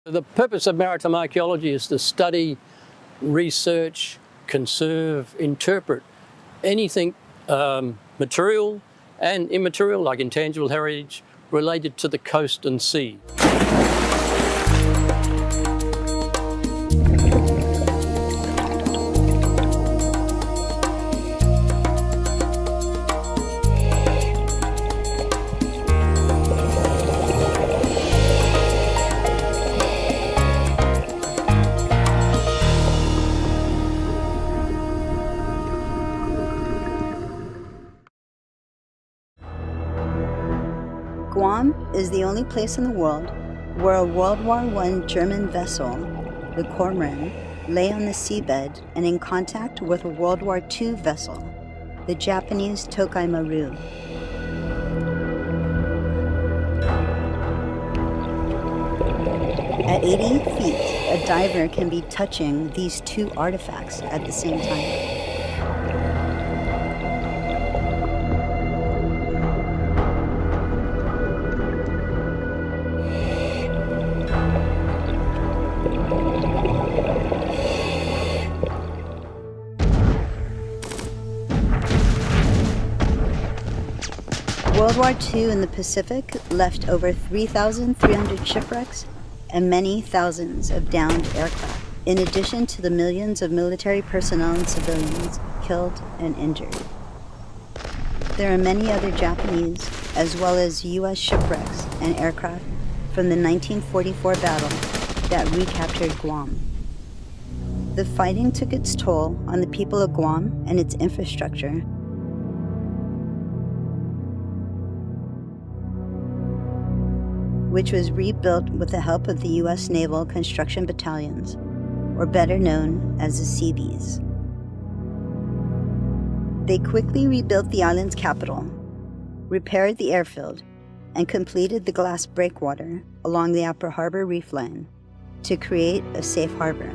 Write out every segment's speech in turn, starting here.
The purpose of maritime archaeology is to study, research, conserve, interpret anything material and immaterial, like intangible heritage, related to the coast and sea. Guam is the only place in the world where a World War I German vessel, the Cormoran, lay on the seabed and in contact with a World War II vessel, the Japanese Tokai Maru. At 80 feet, a diver can be touching these two artifacts at the same time. World War II in the Pacific left over 3,300 shipwrecks and many thousands of downed aircraft, in addition to the millions of military personnel and civilians killed and injured. There are many other Japanese, as well as U.S. shipwrecks and aircraft from the 1944 battle that recaptured Guam. The fighting took its toll on the people of Guam and its infrastructure, which was rebuilt with the help of the U.S. Naval Construction Battalions, or better known as the Seabees. They quickly rebuilt the island's capital, repaired the airfield, and completed the glass breakwater along the Upper Harbor Reef Line to create a safe harbor.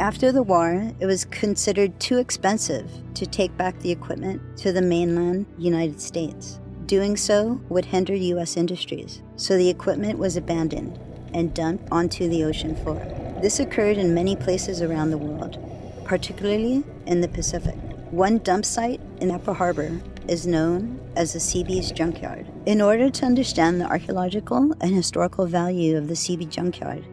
After the war, it was considered too expensive to take back the equipment to the mainland United States. Doing so would hinder U.S. industries, so the equipment was abandoned and dumped onto the ocean floor. This occurred in many places around the world, particularly in the Pacific. One dump site in Upper Harbor is known as the Seabees Junkyard. In order to understand the archaeological and historical value of the Seabee Junkyard,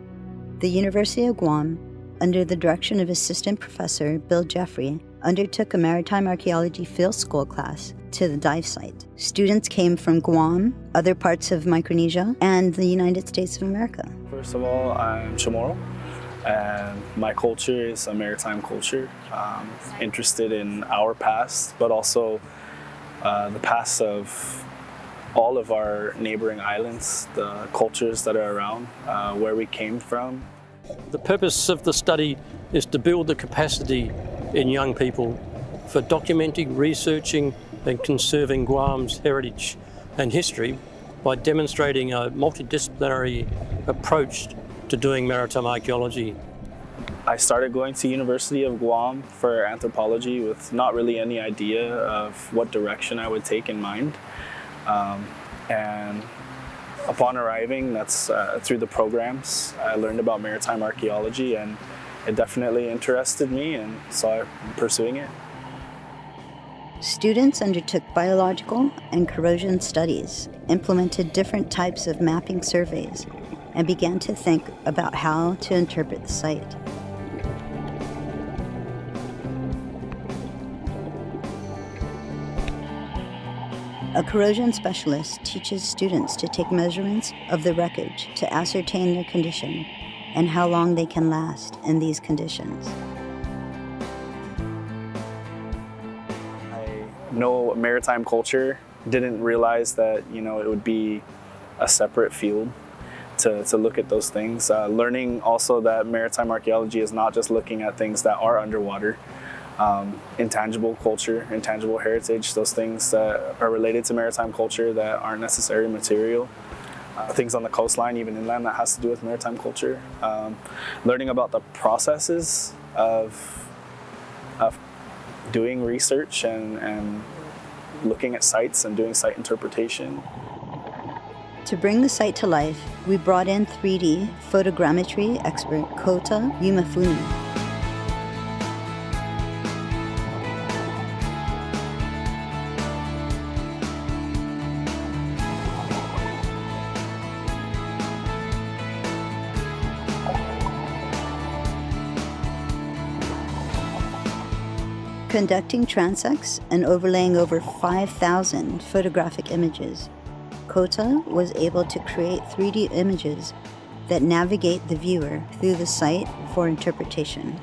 the University of Guam, under the direction of Assistant Professor Bill Jeffrey, undertook a maritime archaeology field school class to the dive site. Students came from Guam, other parts of Micronesia, and the United States of America. First of all, I'm Chamorro, and my culture is a maritime culture. Interested in our past, but also the past of all of our neighboring islands, the cultures that are around, where we came from. The purpose of the study is to build the capacity in young people for documenting, researching, and conserving Guam's heritage and history by demonstrating a multidisciplinary approach to doing maritime archaeology. I started going to University of Guam for anthropology with not really any idea of what direction I would take in mind. And upon arriving, that's through the programs, I learned about maritime archaeology, and it definitely interested me, and so I'm pursuing it. Students undertook biological and corrosion studies, implemented different types of mapping surveys, and began to think about how to interpret the site. A corrosion specialist teaches students to take measurements of the wreckage to ascertain their condition and how long they can last in these conditions. I know maritime culture, didn't realize that it would be a separate field to look at those things. Learning also that maritime archaeology is not just looking at things that are underwater. Intangible culture, intangible heritage, those things that are related to maritime culture that aren't necessarily material. Things on the coastline, even inland, that has to do with maritime culture. Learning about the processes of doing research and looking at sites and doing site interpretation. To bring the site to life, we brought in 3D photogrammetry expert Kota Yumafuni. Conducting transects and overlaying over 5,000 photographic images, Kota was able to create 3D images that navigate the viewer through the site for interpretation.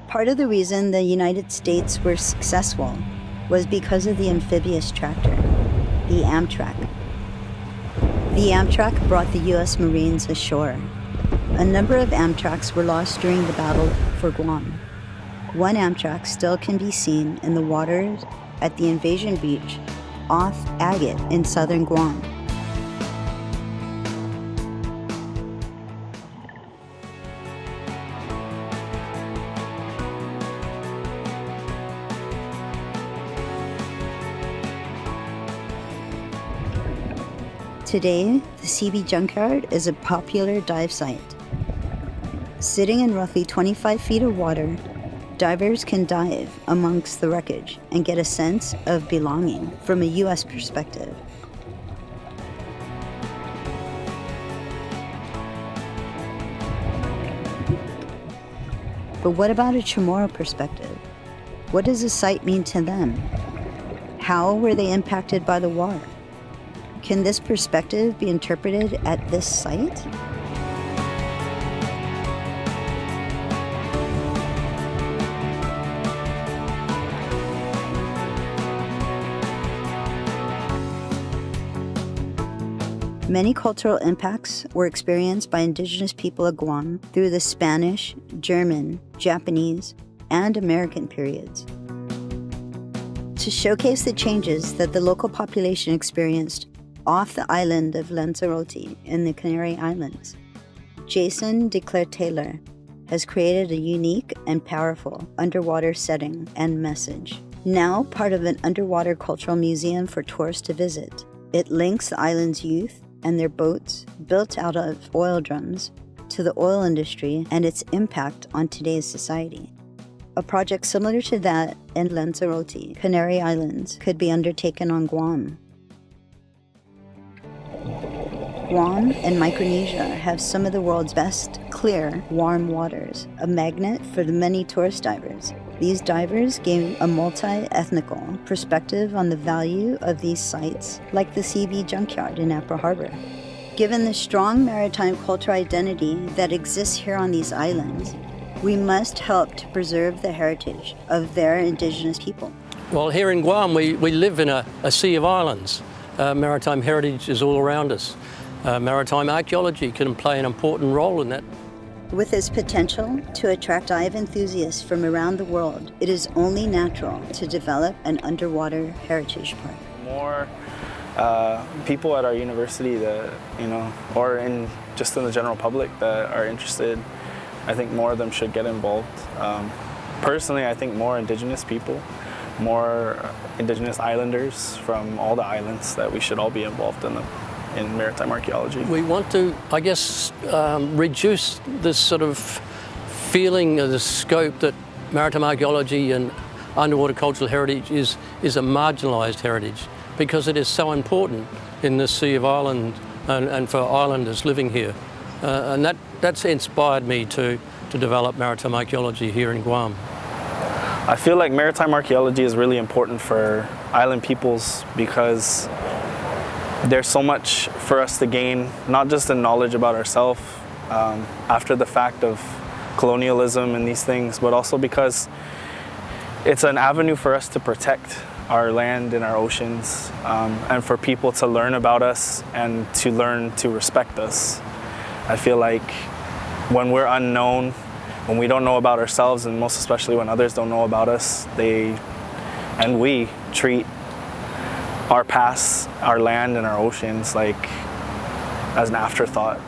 Part of the reason the United States were successful was because of the amphibious tractor, the Amtrak. The Amtrak brought the U.S. Marines ashore. A number of Amtraks were lost during the battle for Guam. One Amtrak still can be seen in the waters at the invasion beach off Agate in southern Guam. Today, the CB Junkyard is a popular dive site. Sitting in roughly 25 feet of water, divers can dive amongst the wreckage and get a sense of belonging from a U.S. perspective. But what about a Chamorro perspective? What does the site mean to them? How were they impacted by the war? Can this perspective be interpreted at this site? Many cultural impacts were experienced by indigenous people of Guam through the Spanish, German, Japanese, and American periods. To showcase the changes that the local population experienced off the island of Lanzarote in the Canary Islands, Jason DeClaire-Taylor has created a unique and powerful underwater setting and message. Now part of an underwater cultural museum for tourists to visit, it links the island's youth and their boats built out of oil drums to the oil industry and its impact on today's society. A project similar to that in Lanzarote, Canary Islands, could be undertaken on Guam. Guam and Micronesia have some of the world's best clear, warm waters, a magnet for the many tourist divers. These divers gain a multi-ethnical perspective on the value of these sites, like the CB Junkyard in Apra Harbor. Given the strong maritime cultural identity that exists here on these islands, we must help to preserve the heritage of their indigenous people. Well, here in Guam, we live in a sea of islands. Maritime heritage is all around us. Maritime archaeology can play an important role in that. With its potential to attract dive enthusiasts from around the world, it is only natural to develop an underwater heritage park. More people at our university that, or just in the general public that are interested, I think more of them should get involved. Personally, I think more indigenous people, more indigenous islanders from all the islands, that we should all be involved in maritime archaeology. We want to, I guess, reduce this sort of feeling of the scope that maritime archaeology and underwater cultural heritage is a marginalised heritage, because it is so important in this sea of Ireland and for islanders living here. And that's inspired me to develop maritime archaeology here in Guam. I feel like maritime archaeology is really important for island peoples because there's so much for us to gain, not just in knowledge about ourselves after the fact of colonialism and these things, but also because it's an avenue for us to protect our land and our oceans, and for people to learn about us and to learn to respect us. I feel like when we're unknown, when we don't know about ourselves, and most especially when others don't know about us, we treat our past, our land and our oceans like as an afterthought.